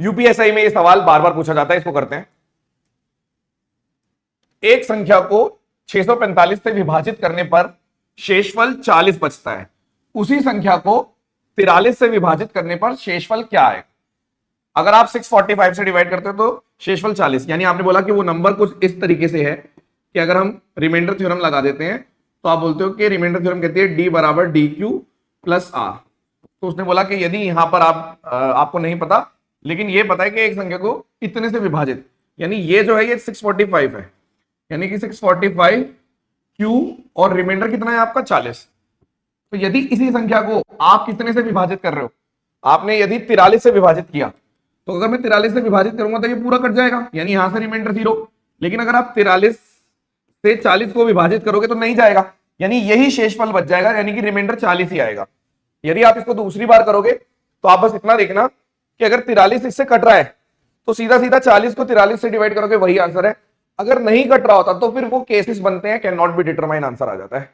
UPSI में ये सवाल बार बार पूछा जाता है, इसको करते हैं। एक संख्या को 645 से विभाजित करने पर शेषफल 40 बचता है, उसी संख्या को 43 से विभाजित करने पर शेषफल क्या है? अगर आप 645 से डिवाइड करते हो तो शेषफल 40, यानी आपने बोला कि वो नंबर कुछ इस तरीके से है कि अगर हम रिमाइंडर थ्योरम लगा देते हैं तो आप बोलते हो कि रिमाइंडर थ्योरम कहती है डी बराबर डी क्यू प्लस आर। तो उसने बोला कि यदि यहां पर आपको नहीं पता, लेकिन ये पता है कि एक संख्या को इतने से विभाजित, यानी ये जो है ये 645 है, यानी कि 645 क्यू और रिमाइंडर कितना है आपका 40। तो यदि इसी संख्या को आप कितने से विभाजित कर रहे हो, आपने यदि 43 से विभाजित किया, तो अगर मैं 43 से विभाजित करूंगा तो ये पूरा कट जाएगा, यानी यहां से रिमाइंडर 0। लेकिन अगर आप 43 से 40 को विभाजित करोगे तो नहीं जाएगा, यानी यही शेषफल बच जाएगा, यानी कि रिमाइंडर 40 ही आएगा। यदि आप इसको दूसरी बार करोगे तो आप बस इतना देखना कि अगर 43 इससे कट रहा है तो सीधा सीधा 40 को 43 से डिवाइड करोगे, वही आंसर है। अगर नहीं कट रहा होता तो फिर वो केसेस बनते हैं, can not be determine answer आ जाता है।